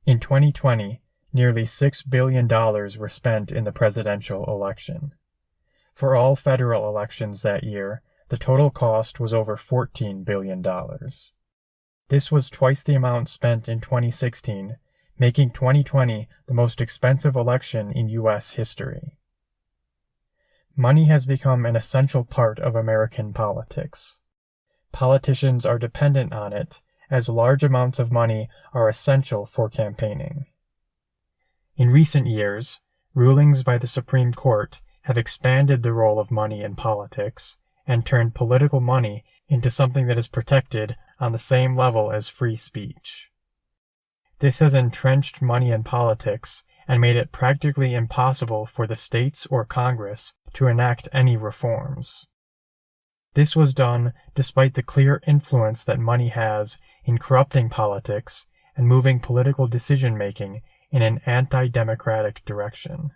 In 2020, nearly $6 billion were spent in the presidential election. For all federal elections that year, the total cost was over $14 billion. This was twice the amount spent in 2016, making 2020 the most expensive election in U.S. history. Money has become an essential part of American politics. Politicians are dependent on it, as large amounts of money are essential for campaigning. In recent years, rulings by the Supreme Court have expanded the role of money in politics and turned political money into something that is protected on the same level as free speech. This has entrenched money in politics and made it practically impossible for the states or Congress to enact any reforms. This was done despite the clear influence that money has in corrupting politics and moving political decision-making in an anti-democratic direction.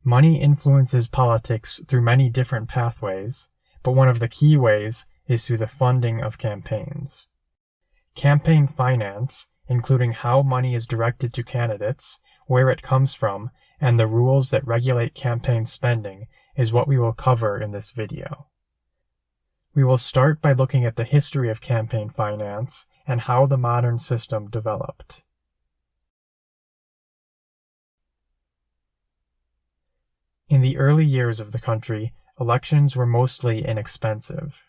Money influences politics through many different pathways, but one of the key ways is through the funding of campaigns. Campaign finance, including how money is directed to candidates, where it comes from, and the rules that regulate campaign spending, is what we will cover in this video. We will start by looking at the history of campaign finance and how the modern system developed. In the early years of the country, elections were mostly inexpensive.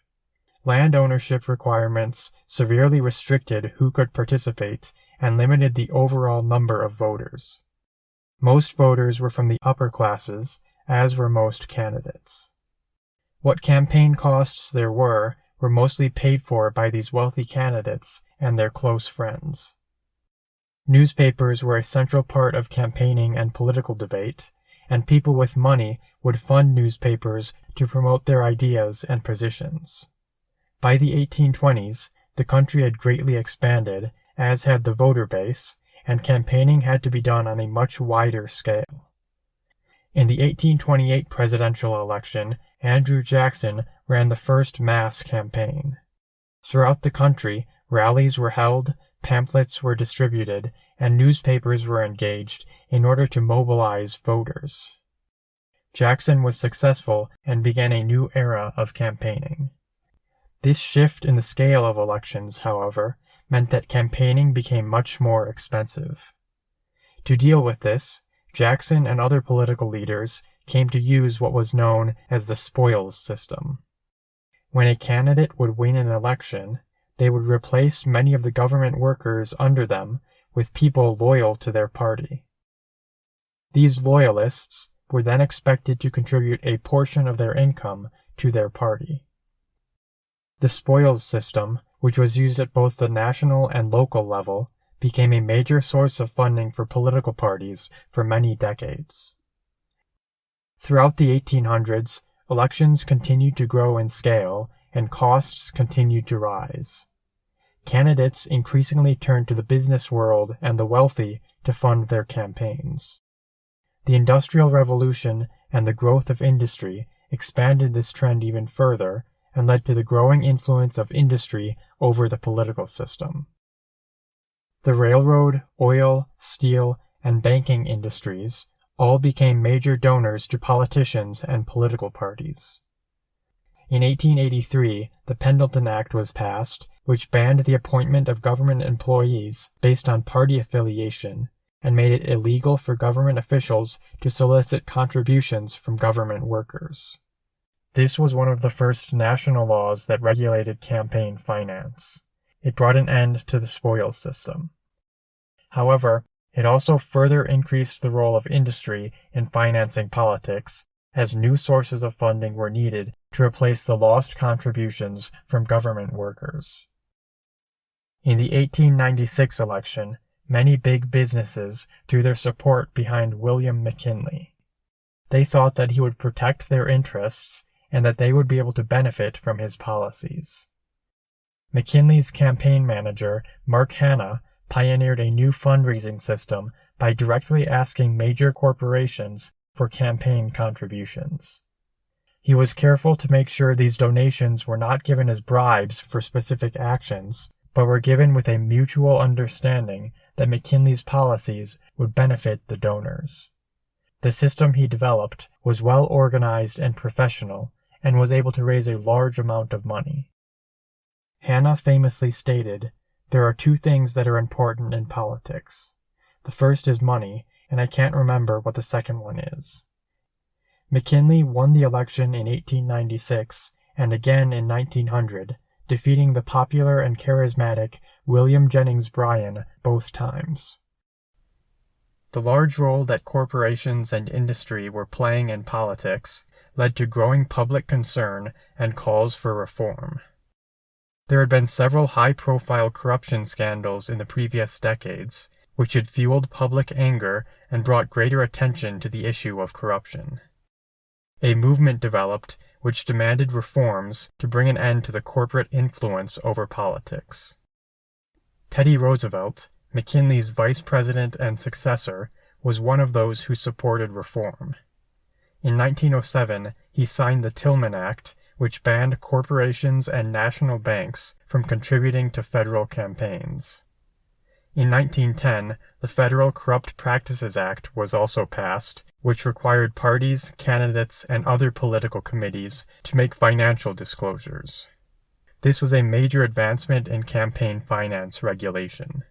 Land ownership requirements severely restricted who could participate and limited the overall number of voters. Most voters were from the upper classes, as were most candidates. What campaign costs there were mostly paid for by these wealthy candidates and their close friends. Newspapers were a central part of campaigning and political debate, and people with money would fund newspapers to promote their ideas and positions. By the 1820s, the country had greatly expanded, as had the voter base, and campaigning had to be done on a much wider scale. In the 1828 presidential election, Andrew Jackson ran the first mass campaign. Throughout the country, rallies were held, pamphlets were distributed, and newspapers were engaged in order to mobilize voters. Jackson was successful and began a new era of campaigning. This shift in the scale of elections, however, meant that campaigning became much more expensive. To deal with this, Jackson and other political leaders came to use what was known as the spoils system. When a candidate would win an election, they would replace many of the government workers under them with people loyal to their party. These loyalists were then expected to contribute a portion of their income to their party. The spoils system, which was used at both the national and local level, became a major source of funding for political parties for many decades. Throughout the 1800s, elections continued to grow in scale and costs continued to rise. Candidates increasingly turned to the business world and the wealthy to fund their campaigns. The Industrial Revolution and the growth of industry expanded this trend even further and led to the growing influence of industry over the political system. The railroad, oil, steel, and banking industries all became major donors to politicians and political parties. In 1883, the Pendleton Act was passed, which banned the appointment of government employees based on party affiliation and made it illegal for government officials to solicit contributions from government workers. This was one of the first national laws that regulated campaign finance. It brought an end to the spoils system. However, it also further increased the role of industry in financing politics, as new sources of funding were needed to replace the lost contributions from government workers. In the 1896 election, many big businesses threw their support behind William McKinley. They thought that he would protect their interests and that they would be able to benefit from his policies. McKinley's campaign manager, Mark Hanna, pioneered a new fundraising system by directly asking major corporations for campaign contributions. He was careful to make sure these donations were not given as bribes for specific actions, but were given with a mutual understanding that McKinley's policies would benefit the donors. The system he developed was well organized and professional and was able to raise a large amount of money. Hanna famously stated, "There are two things that are important in politics. The first is money, and I can't remember what the second one is." McKinley won the election in 1896 and again in 1900, defeating the popular and charismatic William Jennings Bryan both times. The large role that corporations and industry were playing in politics led to growing public concern and calls for reform. There had been several high-profile corruption scandals in the previous decades, which had fueled public anger and brought greater attention to the issue of corruption. A movement developed which demanded reforms to bring an end to the corporate influence over politics. Teddy Roosevelt, McKinley's vice president and successor, was one of those who supported reform. In 1907, he signed the Tillman Act, which banned corporations and national banks from contributing to federal campaigns. In 1910, the Federal Corrupt Practices Act was also passed, which required parties, candidates, and other political committees to make financial disclosures. This was a major advancement in campaign finance regulation.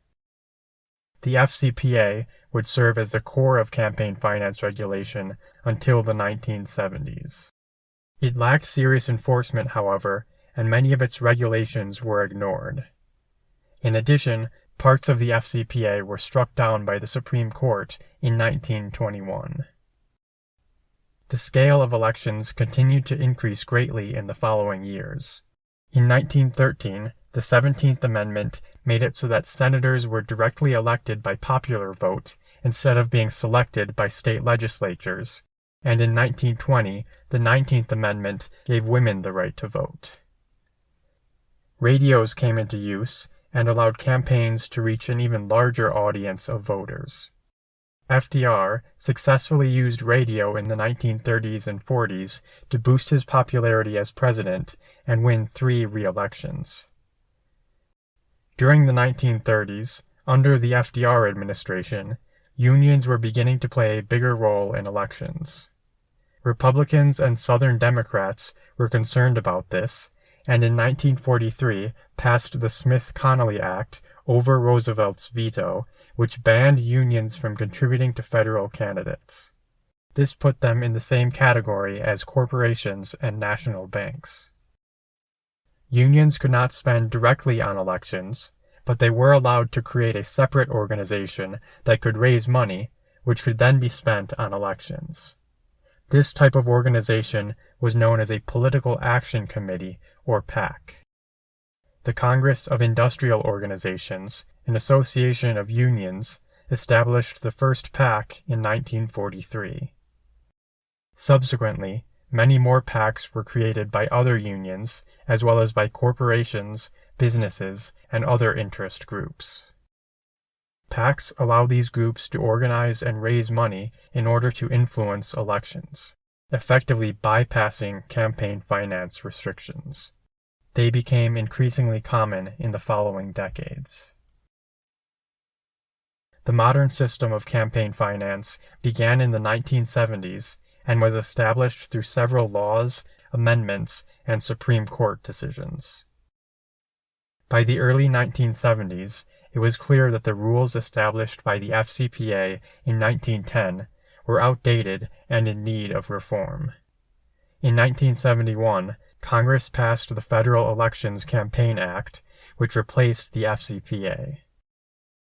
The FCPA would serve as the core of campaign finance regulation until the 1970s. It lacked serious enforcement, however, and many of its regulations were ignored. In addition, parts of the FCPA were struck down by the Supreme Court in 1921. The scale of elections continued to increase greatly in the following years. In 1913, the 17th Amendment made it so that senators were directly elected by popular vote instead of being selected by state legislatures, and in 1920, the 19th Amendment gave women the right to vote. Radios came into use and allowed campaigns to reach an even larger audience of voters. FDR successfully used radio in the 1930s and 40s to boost his popularity as president and win 3 re-elections. During the 1930s, under the FDR administration, unions were beginning to play a bigger role in elections. Republicans and Southern Democrats were concerned about this, and in 1943 passed the Smith-Connolly Act over Roosevelt's veto, which banned unions from contributing to federal candidates. This put them in the same category as corporations and national banks. Unions could not spend directly on elections, but they were allowed to create a separate organization that could raise money, which could then be spent on elections. This type of organization was known as a Political Action Committee, or PAC. The Congress of Industrial Organizations, an association of unions, established the first PAC in 1943. Subsequently, many more PACs were created by other unions, as well as by corporations, businesses, and other interest groups. PACs allow these groups to organize and raise money in order to influence elections, effectively bypassing campaign finance restrictions. They became increasingly common in the following decades. The modern system of campaign finance began in the 1970s and was established through several laws, amendments, and Supreme Court decisions. By the early 1970s, it was clear that the rules established by the FCPA in 1910 were outdated and in need of reform. In 1971, Congress passed the Federal Elections Campaign Act, which replaced the FCPA.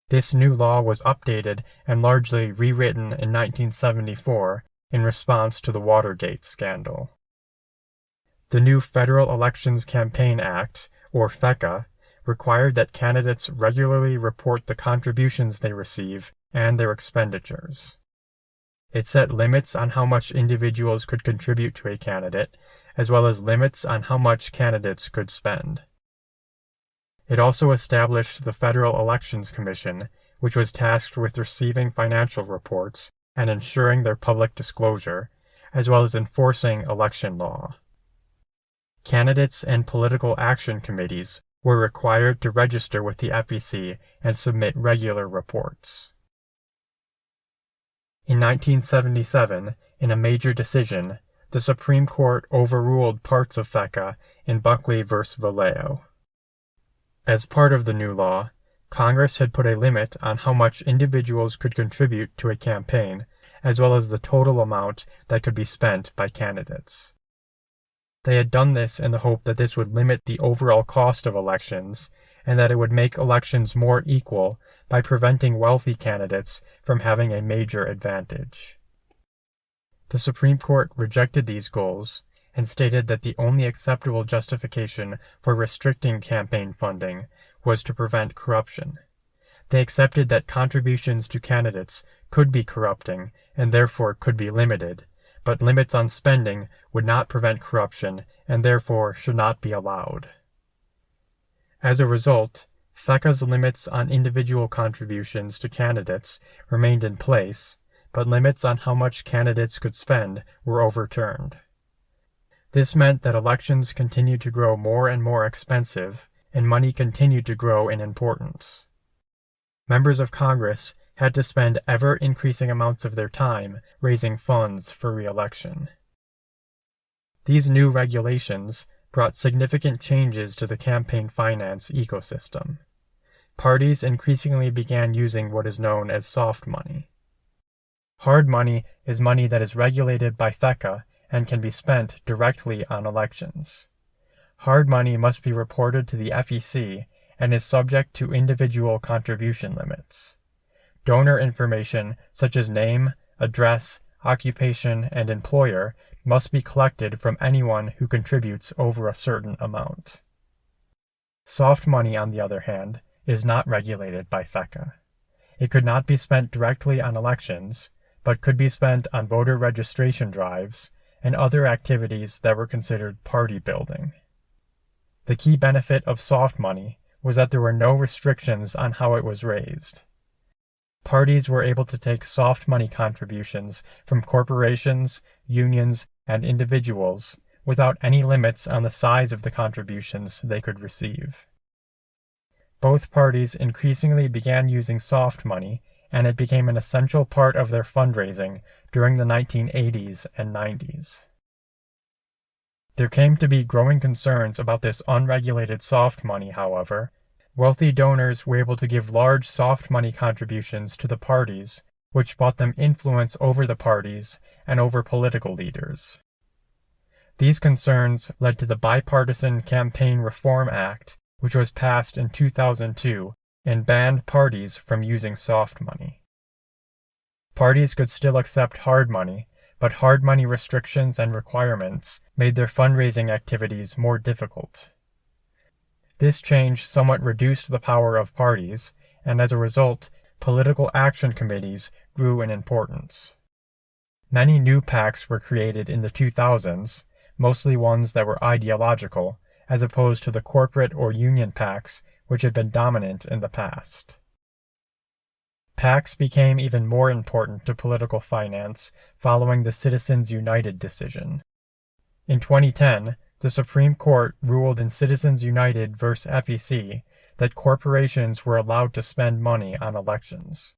This new law was updated and largely rewritten in 1974 in response to the Watergate scandal. The new Federal Elections Campaign Act, or FECA, required that candidates regularly report the contributions they receive and their expenditures. It set limits on how much individuals could contribute to a candidate, as well as limits on how much candidates could spend. It also established the Federal Elections Commission, which was tasked with receiving financial reports and ensuring their public disclosure, as well as enforcing election law. Candidates and political action committees were required to register with the FEC and submit regular reports. In 1977, in a major decision, the Supreme Court overruled parts of FECA in Buckley v. Valeo. As part of the new law, Congress had put a limit on how much individuals could contribute to a campaign, as well as the total amount that could be spent by candidates. They had done this in the hope that this would limit the overall cost of elections, and that it would make elections more equal by preventing wealthy candidates from having a major advantage. The Supreme Court rejected these goals and stated that the only acceptable justification for restricting campaign funding was to prevent corruption. They accepted that contributions to candidates could be corrupting and therefore could be limited, but limits on spending would not prevent corruption and therefore should not be allowed. As a result, FECA's limits on individual contributions to candidates remained in place, but limits on how much candidates could spend were overturned. This meant that elections continued to grow more and more expensive, and money continued to grow in importance. Members of Congress had to spend ever-increasing amounts of their time raising funds for re-election. These new regulations brought significant changes to the campaign finance ecosystem. Parties increasingly began using what is known as soft money. Hard money is money that is regulated by FECA and can be spent directly on elections. Hard money must be reported to the FEC and is subject to individual contribution limits. Donor information such as name, address, occupation, and employer must be collected from anyone who contributes over a certain amount. Soft money, on the other hand, is not regulated by FECA. It could not be spent directly on elections, but could be spent on voter registration drives and other activities that were considered party building. The key benefit of soft money was that there were no restrictions on how it was raised. Parties were able to take soft money contributions from corporations, unions, and individuals without any limits on the size of the contributions they could receive. Both parties increasingly began using soft money, and it became an essential part of their fundraising during the 1980s and 90s. There came to be growing concerns about this unregulated soft money, however. Wealthy donors were able to give large soft money contributions to the parties, which bought them influence over the parties and over political leaders. These concerns led to the Bipartisan Campaign Reform Act, which was passed in 2002 and banned parties from using soft money. Parties could still accept hard money, but hard money restrictions and requirements made their fundraising activities more difficult. This change somewhat reduced the power of parties, and as a result, political action committees grew in importance. Many new PACs were created in the 2000s, mostly ones that were ideological, as opposed to the corporate or union PACs which had been dominant in the past. PACs became even more important to political finance following the Citizens United decision. In 2010, the Supreme Court ruled in Citizens United v. FEC that corporations were allowed to spend money on elections.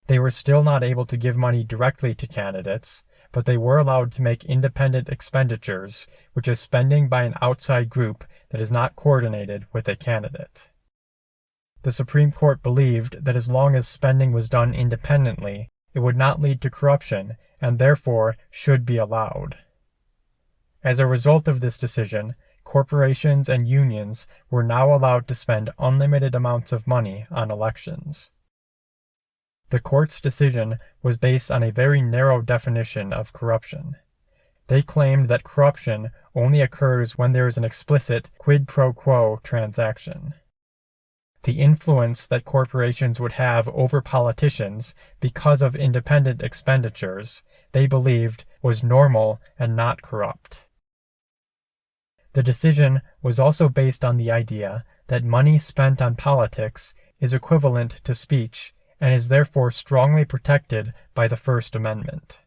They were still not able to give money directly to candidates, but they were allowed to make independent expenditures, which is spending by an outside group that is not coordinated with a candidate. The Supreme Court believed that as long as spending was done independently, it would not lead to corruption and therefore should be allowed. As a result of this decision, corporations and unions were now allowed to spend unlimited amounts of money on elections. The court's decision was based on a very narrow definition of corruption. They claimed that corruption only occurs when there is an explicit quid pro quo transaction. The influence that corporations would have over politicians because of independent expenditures, they believed, was normal and not corrupt. The decision was also based on the idea that money spent on politics is equivalent to speech and is therefore strongly protected by the First Amendment.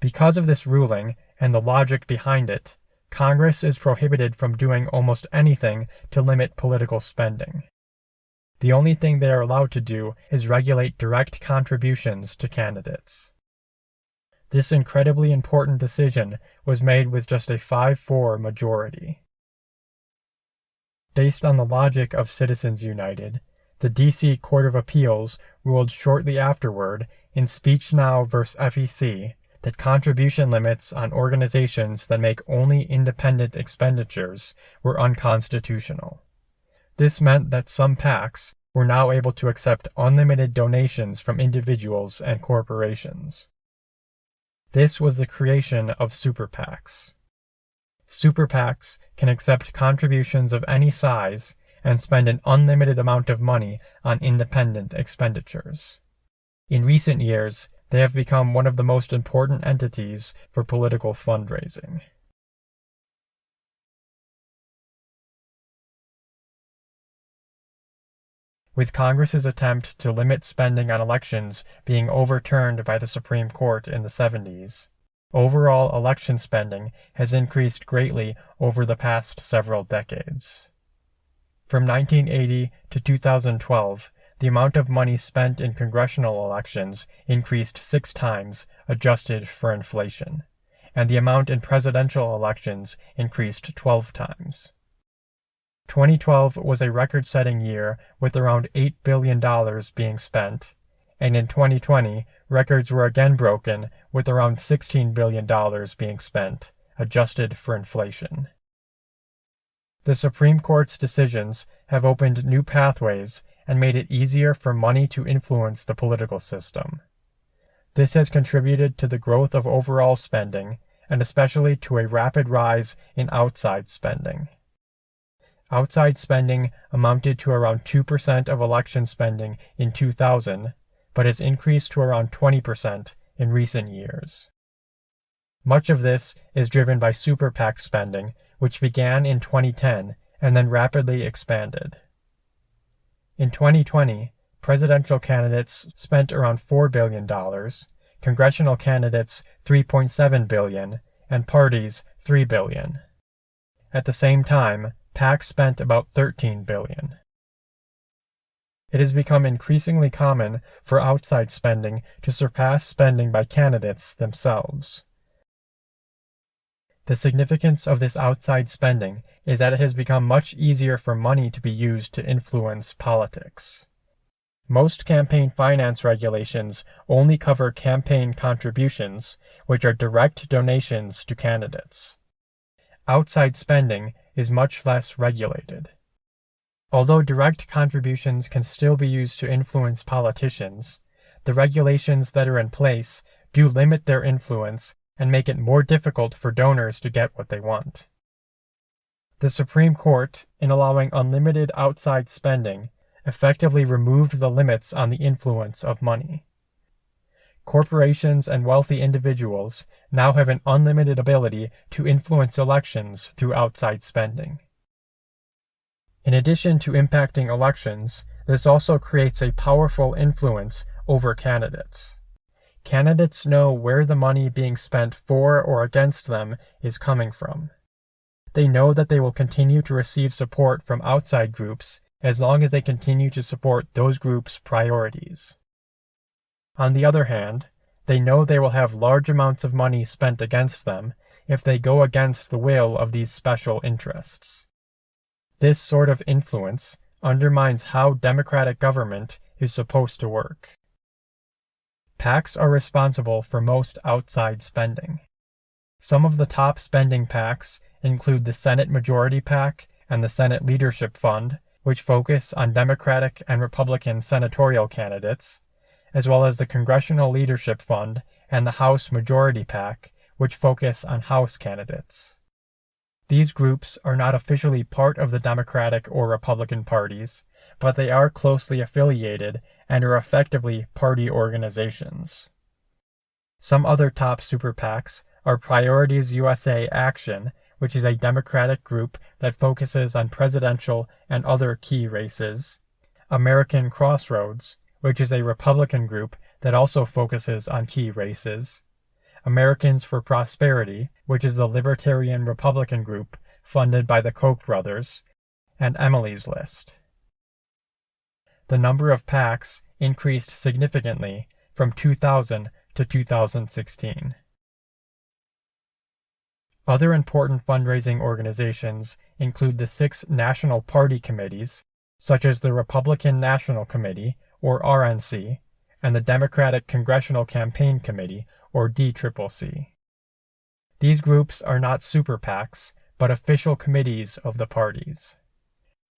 Because of this ruling and the logic behind it, Congress is prohibited from doing almost anything to limit political spending. The only thing they are allowed to do is regulate direct contributions to candidates. This incredibly important decision was made with just a 5-4 majority. Based on the logic of Citizens United, the D.C. Court of Appeals ruled shortly afterward in Speech Now v. FEC that contribution limits on organizations that make only independent expenditures were unconstitutional. This meant that some PACs were now able to accept unlimited donations from individuals and corporations. This was the creation of super PACs. Super PACs can accept contributions of any size and spend an unlimited amount of money on independent expenditures. In recent years, they have become one of the most important entities for political fundraising. With Congress's attempt to limit spending on elections being overturned by the Supreme Court in the 70s, overall election spending has increased greatly over the past several decades. From 1980 to 2012, the amount of money spent in congressional elections increased 6 times, adjusted for inflation, and the amount in presidential elections increased 12 times. 2012 was a record-setting year with around $8 billion being spent, and in 2020, records were again broken with around $16 billion being spent, adjusted for inflation. The Supreme Court's decisions have opened new pathways and made it easier for money to influence the political system. This has contributed to the growth of overall spending, and especially to a rapid rise in outside spending. Outside spending amounted to around 2% of election spending in 2000, but has increased to around 20% in recent years. Much of this is driven by super PAC spending, which began in 2010 and then rapidly expanded. In 2020, presidential candidates spent around $4 billion, congressional candidates $3.7 billion, and parties $3 billion. At the same time, PACs spent about $13 billion. It has become increasingly common for outside spending to surpass spending by candidates themselves. The significance of this outside spending is that it has become much easier for money to be used to influence politics. Most campaign finance regulations only cover campaign contributions, which are direct donations to candidates. Outside spending is much less regulated. Although direct contributions can still be used to influence politicians, the regulations that are in place do limit their influence and make it more difficult for donors to get what they want. The Supreme Court, in allowing unlimited outside spending, effectively removed the limits on the influence of money. Corporations and wealthy individuals now have an unlimited ability to influence elections through outside spending. In addition to impacting elections, this also creates a powerful influence over candidates. Candidates know where the money being spent for or against them is coming from. They know that they will continue to receive support from outside groups as long as they continue to support those groups' priorities. On the other hand, they know they will have large amounts of money spent against them if they go against the will of these special interests. This sort of influence undermines how democratic government is supposed to work. PACs are responsible for most outside spending. Some of the top spending PACs include the Senate Majority PAC and the Senate Leadership Fund, which focus on Democratic and Republican senatorial candidates, as well as the Congressional Leadership Fund and the House Majority PAC, which focus on House candidates. These groups are not officially part of the Democratic or Republican parties, but they are closely affiliated and are effectively party organizations. Some other top super PACs are Priorities USA Action, which is a Democratic group that focuses on presidential and other key races, American Crossroads, which is a Republican group that also focuses on key races, Americans for Prosperity, which is the Libertarian Republican group funded by the Koch brothers, and Emily's List. The number of PACs increased significantly from 2000 to 2016. Other important fundraising organizations include the 6 national party committees, such as the Republican National Committee, or RNC, and the Democratic Congressional Campaign Committee, or DCCC. These groups are not super PACs, but official committees of the parties.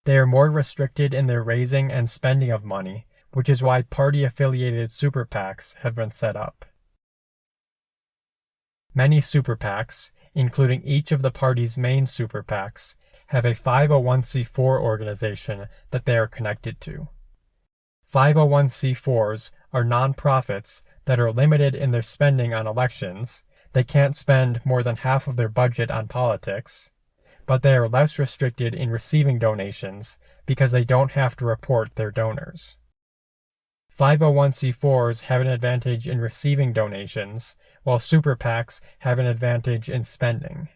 They are more restricted in their raising and spending of money, which is why party-affiliated super PACs have been set up. Many super PACs, including each of the party's main super PACs, have a 501c4 organization that they are connected to. 501c4s are nonprofits that are limited in their spending on elections. They can't spend more than half of their budget on politics, but they are less restricted in receiving donations because they don't have to report their donors. 501c4s have an advantage in receiving donations, while super PACs have an advantage in spending.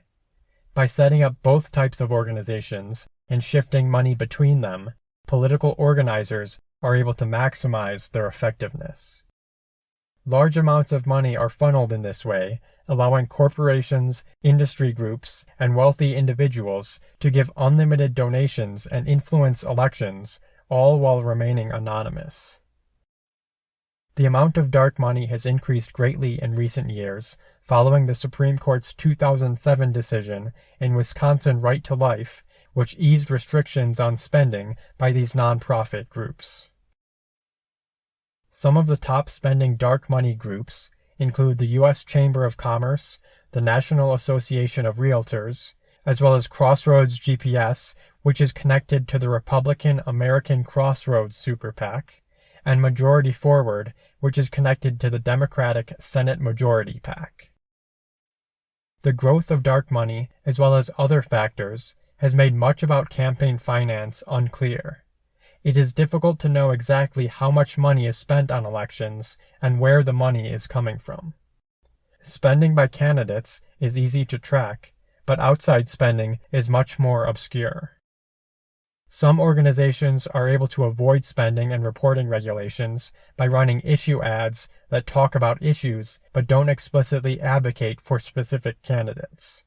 By setting up both types of organizations and shifting money between them, political organizers are able to maximize their effectiveness. Large amounts of money are funneled in this way, allowing corporations, industry groups, and wealthy individuals to give unlimited donations and influence elections, all while remaining anonymous. The amount of dark money has increased greatly in recent years, following the Supreme Court's 2007 decision in Wisconsin Right to Life, which eased restrictions on spending by these nonprofit groups. Some of the top spending dark money groups include the U.S. Chamber of Commerce, the National Association of Realtors, as well as Crossroads GPS, which is connected to the Republican American Crossroads Super PAC, and Majority Forward, which is connected to the Democratic Senate Majority PAC. The growth of dark money, as well as other factors, has made much about campaign finance unclear. It is difficult to know exactly how much money is spent on elections and where the money is coming from. Spending by candidates is easy to track, but outside spending is much more obscure. Some organizations are able to avoid spending and reporting regulations by running issue ads that talk about issues but don't explicitly advocate for specific candidates.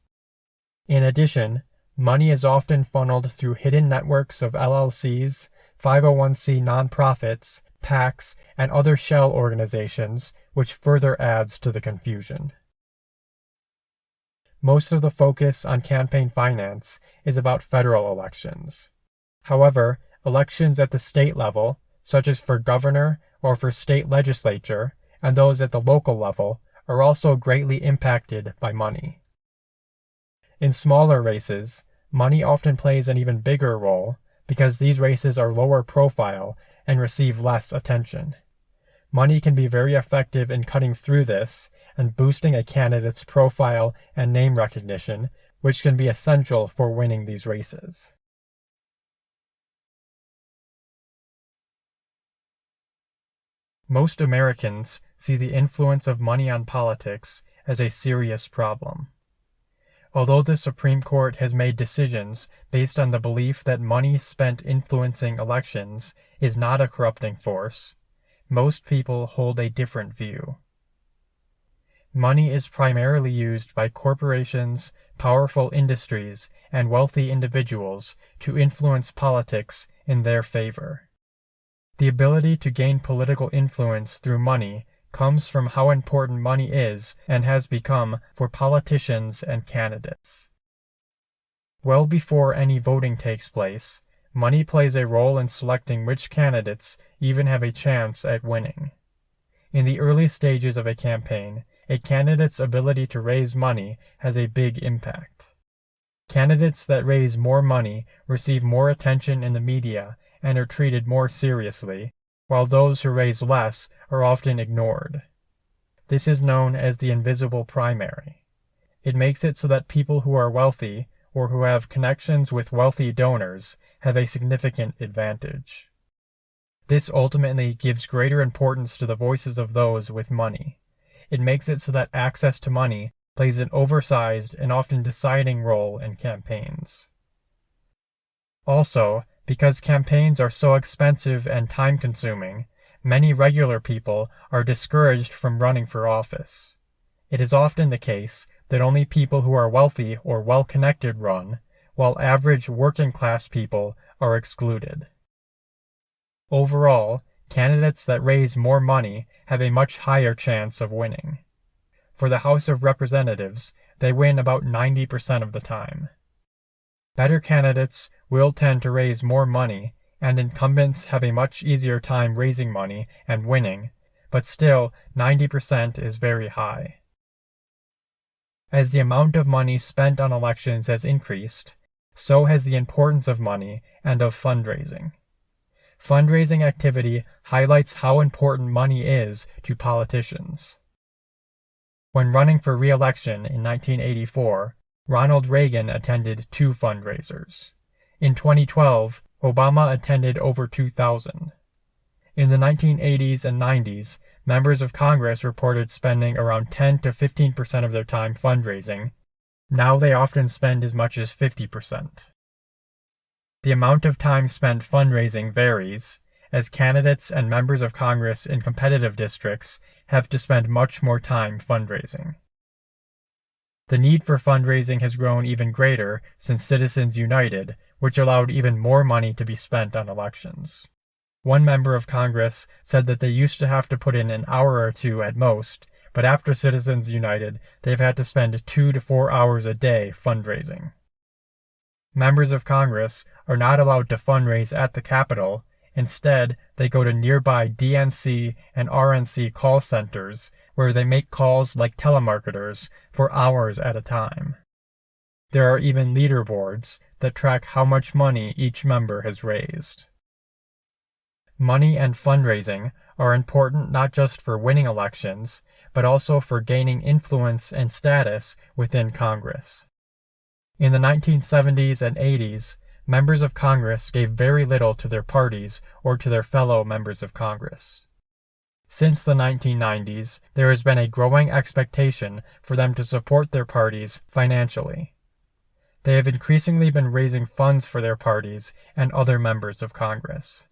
In addition, money is often funneled through hidden networks of LLCs, 501c nonprofits, PACs, and other shell organizations, which further adds to the confusion. Most of the focus on campaign finance is about federal elections. However, elections at the state level, such as for governor or for state legislature, and those at the local level, are also greatly impacted by money. In smaller races, money often plays an even bigger role because these races are lower profile and receive less attention. Money can be very effective in cutting through this and boosting a candidate's profile and name recognition, which can be essential for winning these races. Most Americans see the influence of money on politics as a serious problem. Although the Supreme Court has made decisions based on the belief that money spent influencing elections is not a corrupting force, most people hold a different view. Money is primarily used by corporations, powerful industries, and wealthy individuals to influence politics in their favor. The ability to gain political influence through money comes from how important money is and has become for politicians and candidates. Well before any voting takes place, money plays a role in selecting which candidates even have a chance at winning. In the early stages of a campaign, a candidate's ability to raise money has a big impact. Candidates that raise more money receive more attention in the media and are treated more seriously, while those who raise less are often ignored. This is known as the invisible primary. It makes it so that people who are wealthy or who have connections with wealthy donors have a significant advantage. This ultimately gives greater importance to the voices of those with money. it makes it so that access to money plays an oversized and often deciding role in campaigns. Also, because campaigns are so expensive and time-consuming, many regular people are discouraged from running for office. It is often the case that only people who are wealthy or well-connected run, while average working-class people are excluded. Overall, candidates that raise more money have a much higher chance of winning. For the House of Representatives, they win about 90% of the time. Better candidates will tend to raise more money, and incumbents have a much easier time raising money and winning, but still 90% is very high. As the amount of money spent on elections has increased, so has the importance of money and of fundraising. Fundraising activity highlights how important money is to politicians. When running for re-election in 1984, Ronald Reagan attended 2 fundraisers. In 2012, Obama attended over 2,000. In the 1980s and 90s, members of Congress reported spending around 10 to 15% of their time fundraising. Now they often spend as much as 50%. The amount of time spent fundraising varies, as candidates and members of Congress in competitive districts have to spend much more time fundraising. The need for fundraising has grown even greater since Citizens United, which allowed even more money to be spent on elections. One member of Congress said that they used to have to put in an hour or 2 at most, but after Citizens United, they've had to spend 2 to 4 hours a day fundraising. Members of Congress are not allowed to fundraise at the Capitol. Instead, they go to nearby DNC and RNC call centers where they make calls like telemarketers for hours at a time. There are even leaderboards that track how much money each member has raised. Money and fundraising are important not just for winning elections, but also for gaining influence and status within Congress. In the 1970s and 80s, members of Congress gave very little to their parties or to their fellow members of Congress. Since the 1990s, there has been a growing expectation for them to support their parties financially. They have increasingly been raising funds for their parties and other members of Congress.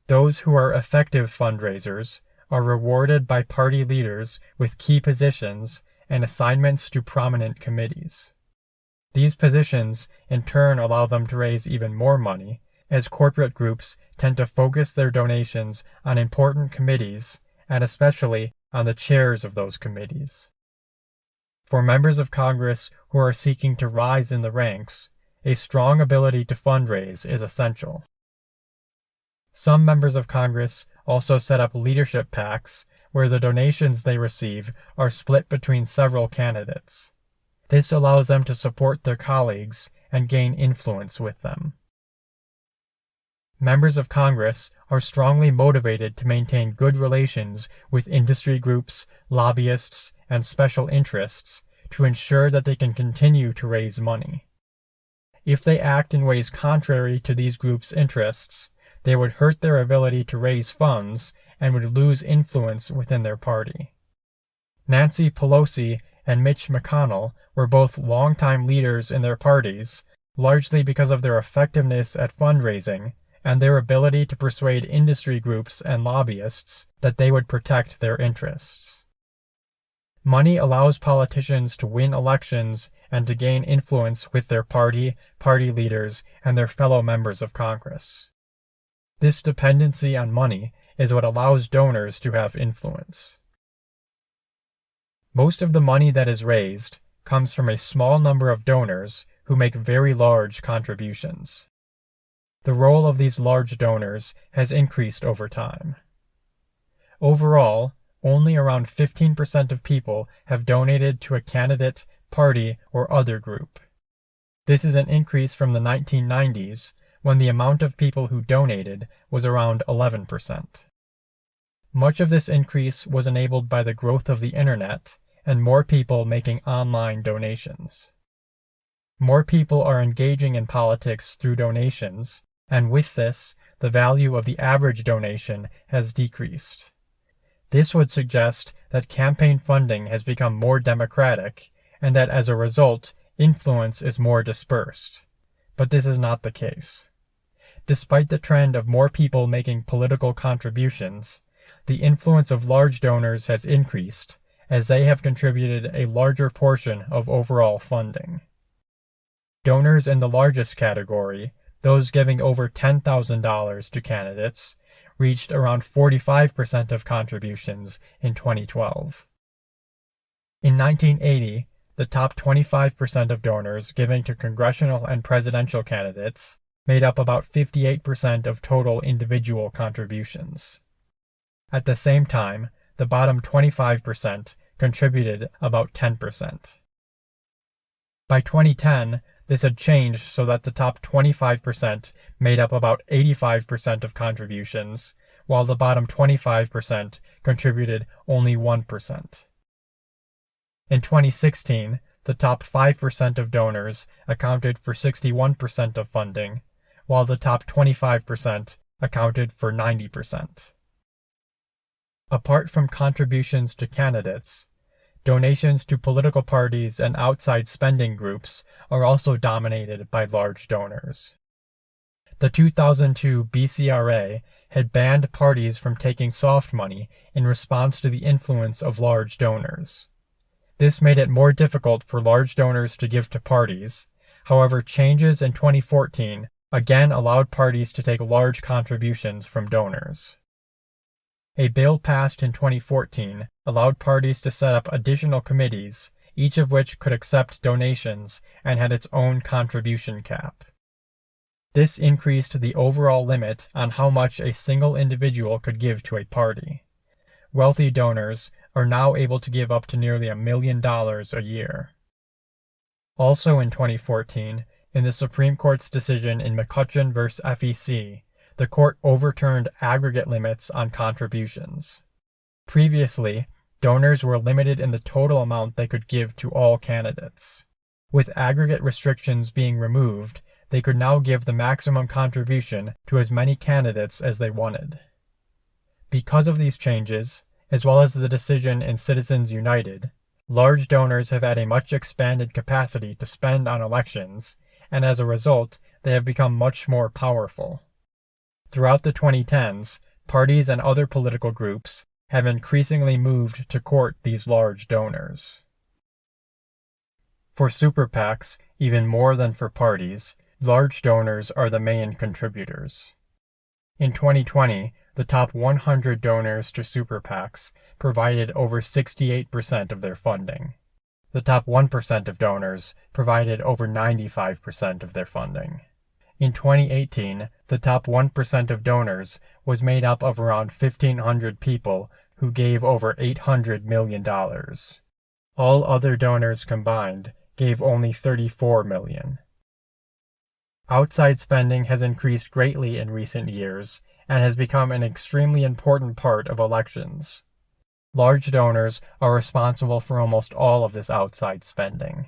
Those who are effective fundraisers are rewarded by party leaders with key positions and assignments to prominent committees. These positions, in turn, allow them to raise even more money, as corporate groups tend to focus their donations on important committees, and especially on the chairs of those committees. For members of Congress who are seeking to rise in the ranks, a strong ability to fundraise is essential. Some members of Congress also set up leadership PACs, where the donations they receive are split between several candidates. This allows them to support their colleagues and gain influence with them. Members of Congress are strongly motivated to maintain good relations with industry groups, lobbyists, and special interests to ensure that they can continue to raise money. If they act in ways contrary to these groups' interests, they would hurt their ability to raise funds and would lose influence within their party. Nancy Pelosi and Mitch McConnell were both longtime leaders in their parties, largely because of their effectiveness at fundraising and their ability to persuade industry groups and lobbyists that they would protect their interests. Money allows politicians to win elections and to gain influence with their party leaders, and their fellow members of Congress. This dependency on money is what allows donors to have influence. Most of the money that is raised comes from a small number of donors who make very large contributions. The role of these large donors has increased over time. Overall, only around 15% of people have donated to a candidate, party, or other group. This is an increase from the 1990s, when the amount of people who donated was around 11%. Much of this increase was enabled by the growth of the internet and more people making online donations. More people are engaging in politics through donations, and with this, the value of the average donation has decreased. This would suggest that campaign funding has become more democratic and that as a result, influence is more dispersed. But this is not the case. Despite the trend of more people making political contributions, the influence of large donors has increased as they have contributed a larger portion of overall funding. Donors in the largest category, those giving over $10,000 to candidates, reached around 45% of contributions in 2012. In 1980, the top 25% of donors giving to congressional and presidential candidates made up about 58% of total individual contributions. At the same time, the bottom 25% contributed about 10%. By 2010, this had changed so that the top 25% made up about 85% of contributions, while the bottom 25% contributed only 1%. In 2016, the top 5% of donors accounted for 61% of funding, while the top 25% accounted for 90%. Apart from contributions to candidates, donations to political parties and outside spending groups are also dominated by large donors. The 2002 BCRA had banned parties from taking soft money in response to the influence of large donors. This made it more difficult for large donors to give to parties. However, changes in 2014 again allowed parties to take large contributions from donors. A bill passed in 2014 allowed parties to set up additional committees, each of which could accept donations and had its own contribution cap. This increased the overall limit on how much a single individual could give to a party. Wealthy donors are now able to give up to nearly $1 million a year. Also in 2014, in the Supreme Court's decision in McCutcheon v. FEC, the court overturned aggregate limits on contributions. Previously, donors were limited in the total amount they could give to all candidates. With aggregate restrictions being removed, they could now give the maximum contribution to as many candidates as they wanted. Because of these changes, as well as the decision in Citizens United, large donors have had a much expanded capacity to spend on elections, and as a result, they have become much more powerful. Throughout the 2010s, parties and other political groups have increasingly moved to court these large donors. For super PACs, even more than for parties, large donors are the main contributors. In 2020, the top 100 donors to super PACs provided over 68% of their funding. The top 1% of donors provided over 95% of their funding. In 2018, the top 1% of donors was made up of around 1,500 people who gave over $800 million. All other donors combined gave only $34 million. Outside spending has increased greatly in recent years and has become an extremely important part of elections. Large donors are responsible for almost all of this outside spending.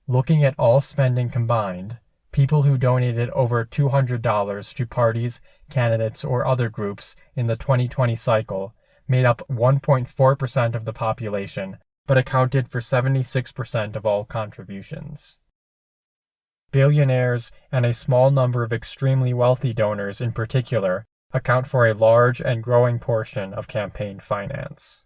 Looking at all spending combined, people who donated over $200 to parties, candidates, or other groups in the 2020 cycle made up 1.4% of the population, but accounted for 76% of all contributions. Billionaires and a small number of extremely wealthy donors in particular account for a large and growing portion of campaign finance.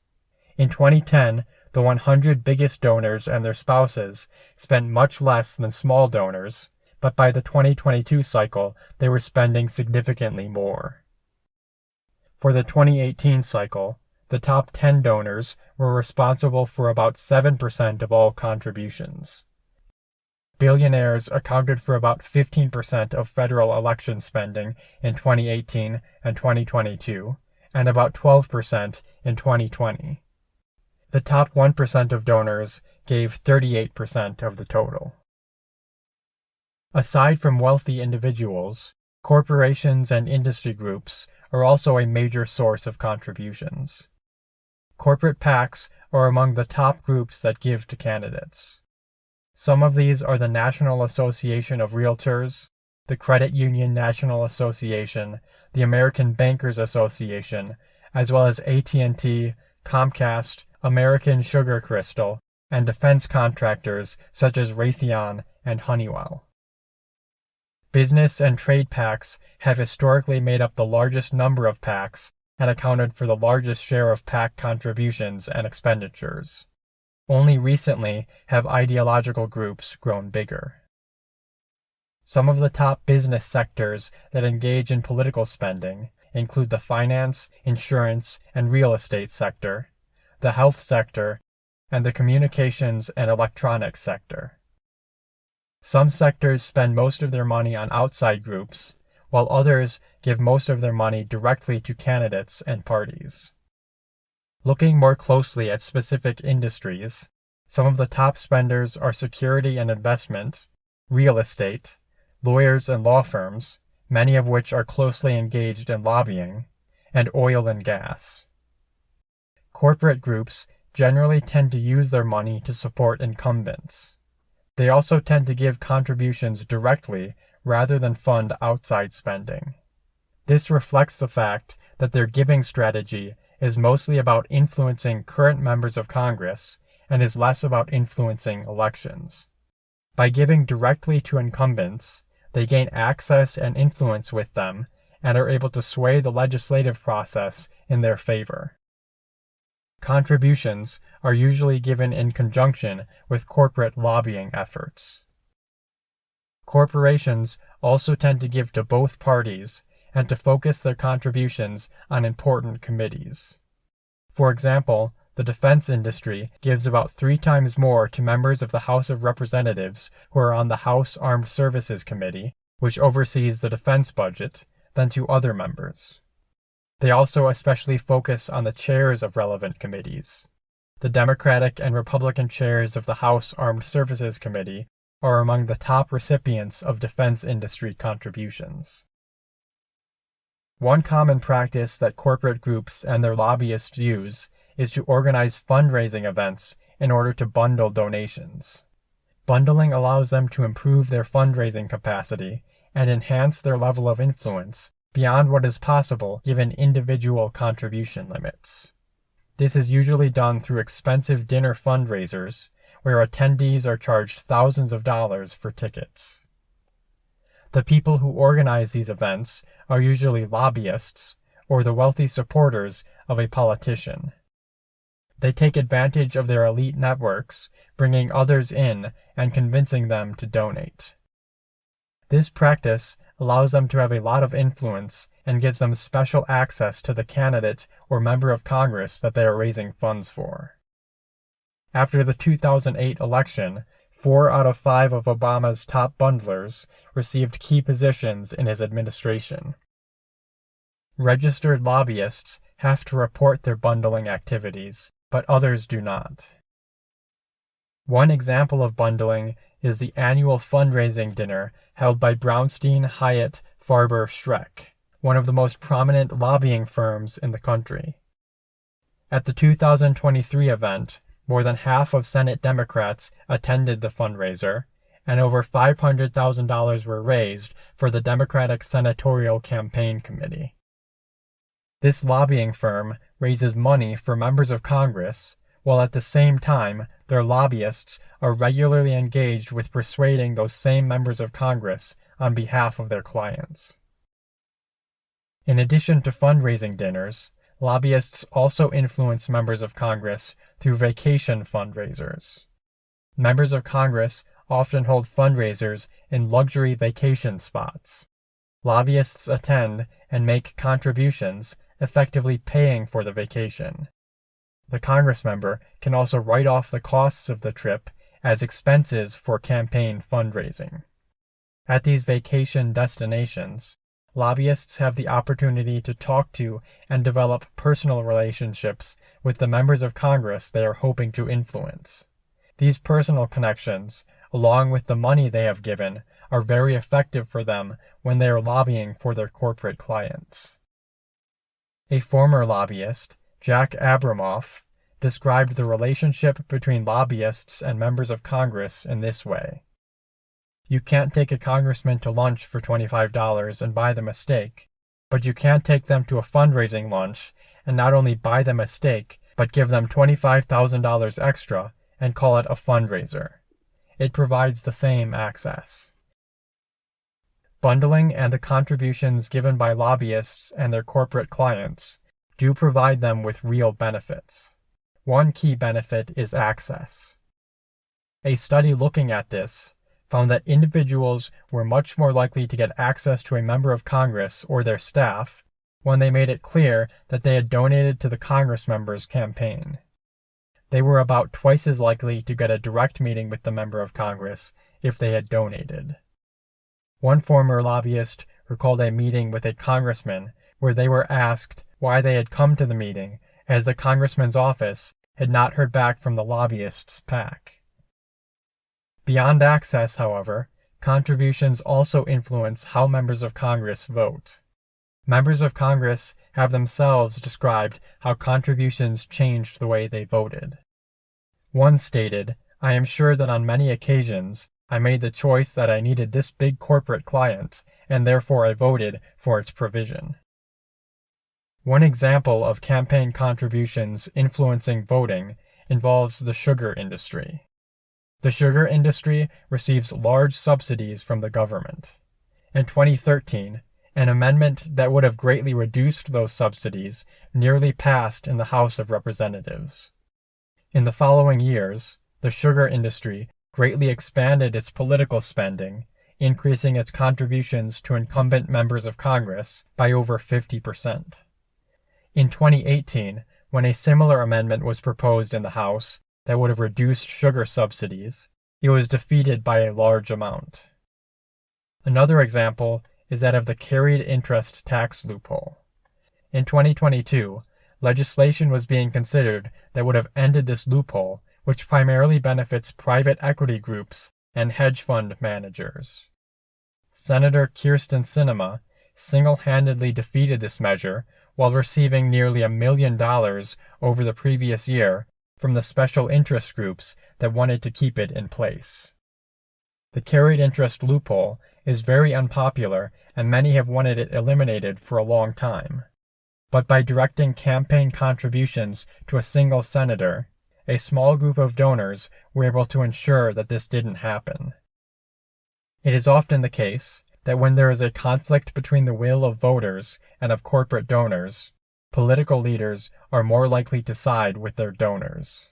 In 2010, the 100 biggest donors and their spouses spent much less than small donors, but by the 2022 cycle, they were spending significantly more. For the 2018 cycle, the top 10 donors were responsible for about 7% of all contributions. Billionaires accounted for about 15% of federal election spending in 2018 and 2022, and about 12% in 2020. The top 1% of donors gave 38% of the total. Aside from wealthy individuals, corporations and industry groups are also a major source of contributions. Corporate PACs are among the top groups that give to candidates. Some of these are the National Association of Realtors, the Credit Union National Association, the American Bankers Association, as well as AT&T, Comcast, American Sugar Crystal, and defense contractors such as Raytheon and Honeywell. Business and trade PACs have historically made up the largest number of PACs and accounted for the largest share of PAC contributions and expenditures. Only recently have ideological groups grown bigger. Some of the top business sectors that engage in political spending include the finance, insurance, and real estate sector, the health sector, and the communications and electronics sector. Some sectors spend most of their money on outside groups, while others give most of their money directly to candidates and parties. Looking more closely at specific industries, some of the top spenders are security and investment, real estate, lawyers and law firms, many of which are closely engaged in lobbying, and oil and gas. Corporate groups generally tend to use their money to support incumbents. They also tend to give contributions directly rather than fund outside spending. This reflects the fact that their giving strategy is mostly about influencing current members of Congress and is less about influencing elections. By giving directly to incumbents, they gain access and influence with them and are able to sway the legislative process in their favor. Contributions are usually given in conjunction with corporate lobbying efforts. Corporations also tend to give to both parties and to focus their contributions on important committees. For example, the defense industry gives about 3 times more to members of the House of Representatives who are on the House Armed Services Committee, which oversees the defense budget, than to other members. They also especially focus on the chairs of relevant committees. The Democratic and Republican chairs of the House Armed Services Committee are among the top recipients of defense industry contributions. One common practice that corporate groups and their lobbyists use is to organize fundraising events in order to bundle donations. Bundling allows them to improve their fundraising capacity and enhance their level of influence beyond what is possible given individual contribution limits. This is usually done through expensive dinner fundraisers, where attendees are charged thousands of dollars for tickets. The people who organize these events are usually lobbyists or the wealthy supporters of a politician. They take advantage of their elite networks, bringing others in and convincing them to donate. This practice allows them to have a lot of influence and gives them special access to the candidate or member of Congress that they are raising funds for. After the 2008 election, 4 out of 5 of Obama's top bundlers received key positions in his administration. Registered lobbyists have to report their bundling activities, but others do not. One example of bundling is the annual fundraising dinner held by Brownstein, Hyatt, Farber, Schreck, one of the most prominent lobbying firms in the country. At the 2023 event, more than half of Senate Democrats attended the fundraiser, and over $500,000 were raised for the Democratic Senatorial Campaign Committee. This lobbying firm raises money for members of Congress, while at the same time their lobbyists are regularly engaged with persuading those same members of Congress on behalf of their clients. In addition to fundraising dinners, lobbyists also influence members of Congress through vacation fundraisers. Members of Congress often hold fundraisers in luxury vacation spots. Lobbyists attend and make contributions, effectively paying for the vacation. The Congress member can also write off the costs of the trip as expenses for campaign fundraising. At these vacation destinations, lobbyists have the opportunity to talk to and develop personal relationships with the members of Congress they are hoping to influence. These personal connections, along with the money they have given, are very effective for them when they are lobbying for their corporate clients. A former lobbyist, Jack Abramoff, described the relationship between lobbyists and members of Congress in this way. You can't take a congressman to lunch for $25 and buy them a steak, but you can take them to a fundraising lunch and not only buy them a steak, but give them $25,000 extra and call it a fundraiser. It provides the same access. Bundling and the contributions given by lobbyists and their corporate clients do provide them with real benefits. One key benefit is access. A study looking at this found that individuals were much more likely to get access to a member of Congress or their staff when they made it clear that they had donated to the Congress member's campaign. They were about twice as likely to get a direct meeting with the member of Congress if they had donated. One former lobbyist recalled a meeting with a congressman where they were asked why they had come to the meeting, as the congressman's office had not heard back from the lobbyist's PAC. Beyond access, however, contributions also influence how members of Congress vote. Members of Congress have themselves described how contributions changed the way they voted. One stated, "I am sure that on many occasions I made the choice that I needed this big corporate client, and therefore I voted for its provision." One example of campaign contributions influencing voting involves the sugar industry. The sugar industry receives large subsidies from the government. In 2013, an amendment that would have greatly reduced those subsidies nearly passed in the House of Representatives. In the following years, the sugar industry greatly expanded its political spending, increasing its contributions to incumbent members of Congress by over 50%. In 2018, when a similar amendment was proposed in the House that would have reduced sugar subsidies, it was defeated by a large amount. Another example is that of the carried interest tax loophole. In 2022, legislation was being considered that would have ended this loophole, which primarily benefits private equity groups and hedge fund managers. Senator Kyrsten Sinema single-handedly defeated this measure while receiving nearly $1 million over the previous year from the special interest groups that wanted to keep it in place. The carried interest loophole is very unpopular, and many have wanted it eliminated for a long time. But by directing campaign contributions to a single senator, a small group of donors were able to ensure that this didn't happen. It is often the case that when there is a conflict between the will of voters and of corporate donors, political leaders are more likely to side with their donors.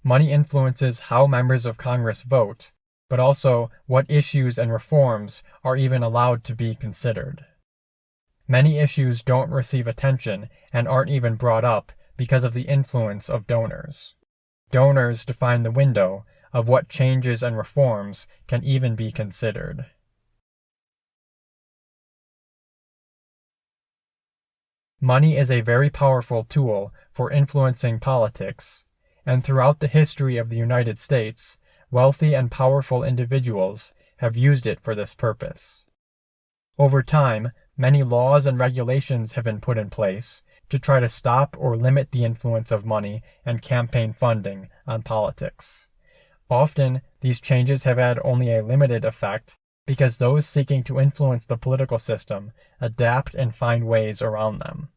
Money influences how members of Congress vote, but also what issues and reforms are even allowed to be considered. Many issues don't receive attention and aren't even brought up because of the influence of donors. Donors define the window of what changes and reforms can even be considered. Money is a very powerful tool for influencing politics, and throughout the history of the United States, wealthy and powerful individuals have used it for this purpose. Over time, many laws and regulations have been put in place to try to stop or limit the influence of money and campaign funding on politics. Often, these changes have had only a limited effect because those seeking to influence the political system adapt and find ways around them.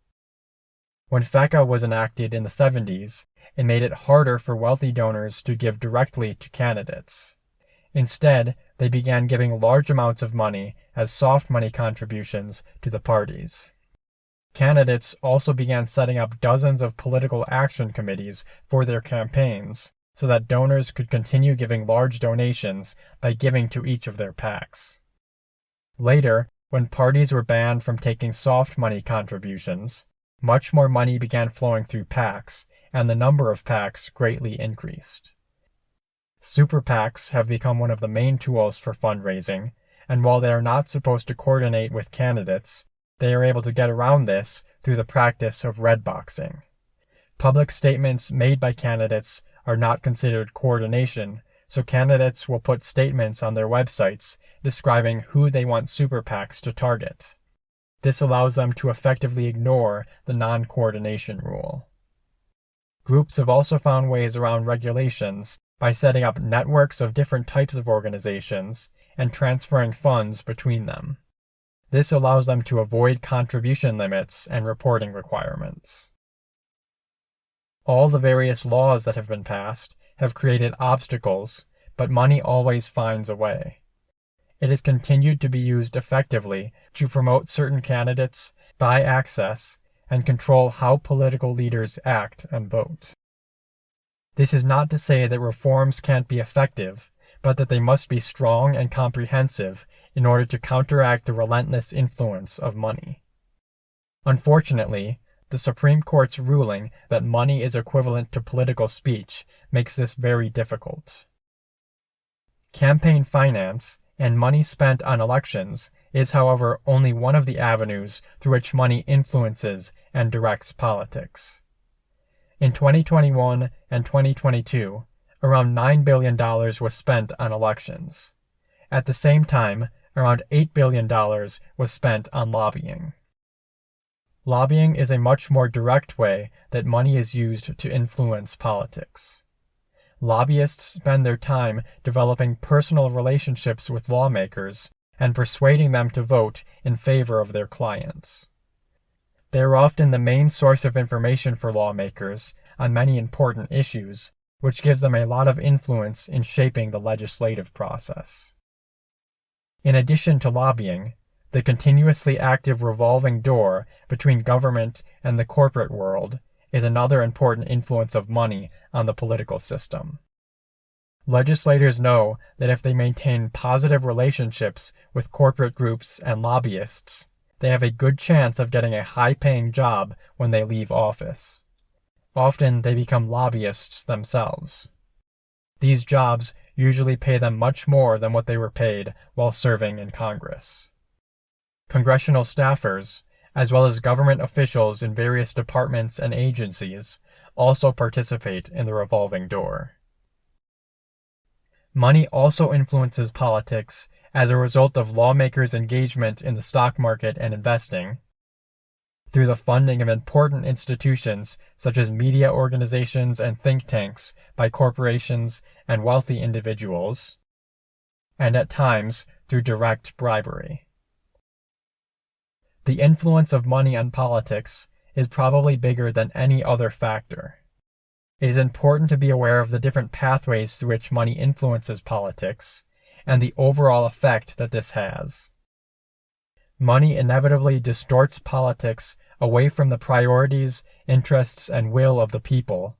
When FECA was enacted in the 70s, it made it harder for wealthy donors to give directly to candidates. Instead, they began giving large amounts of money as soft money contributions to the parties. Candidates also began setting up dozens of political action committees for their campaigns so that donors could continue giving large donations by giving to each of their PACs. Later, when parties were banned from taking soft money contributions, much more money began flowing through PACs, and the number of PACs greatly increased. Super PACs have become one of the main tools for fundraising, and while they are not supposed to coordinate with candidates, they are able to get around this through the practice of red boxing. Public statements made by candidates are not considered coordination, so candidates will put statements on their websites describing who they want super PACs to target. This allows them to effectively ignore the non-coordination rule. Groups have also found ways around regulations by setting up networks of different types of organizations and transferring funds between them. This allows them to avoid contribution limits and reporting requirements. All the various laws that have been passed have created obstacles, but money always finds a way. It has continued to be used effectively to promote certain candidates, buy access, and control how political leaders act and vote. This is not to say that reforms can't be effective, but that they must be strong and comprehensive in order to counteract the relentless influence of money. Unfortunately, the Supreme Court's ruling that money is equivalent to political speech makes this very difficult. Campaign finance and money spent on elections is, however, only one of the avenues through which money influences and directs politics. In 2021 and 2022, around $9 billion was spent on elections. At the same time, around $8 billion was spent on lobbying. Lobbying is a much more direct way that money is used to influence politics. Lobbyists spend their time developing personal relationships with lawmakers and persuading them to vote in favor of their clients. They are often the main source of information for lawmakers on many important issues, which gives them a lot of influence in shaping the legislative process. In addition to lobbying, the continuously active revolving door between government and the corporate world is another important influence of money on the political system. Legislators know that if they maintain positive relationships with corporate groups and lobbyists, they have a good chance of getting a high-paying job when they leave office. Often they become lobbyists themselves. These jobs usually pay them much more than what they were paid while serving in Congress. Congressional staffers, as well as government officials in various departments and agencies, also participate in the revolving door. Money also influences politics as a result of lawmakers' engagement in the stock market and investing, through the funding of important institutions such as media organizations and think tanks by corporations and wealthy individuals, and at times through direct bribery. The influence of money on politics is probably bigger than any other factor. It is important to be aware of the different pathways through which money influences politics and the overall effect that this has. Money inevitably distorts politics away from the priorities, interests, and will of the people,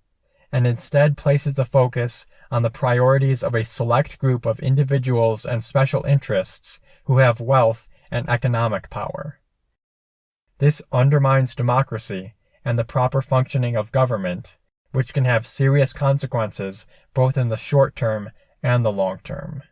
and instead places the focus on the priorities of a select group of individuals and special interests who have wealth and economic power. This undermines democracy and the proper functioning of government, which can have serious consequences both in the short term and the long term.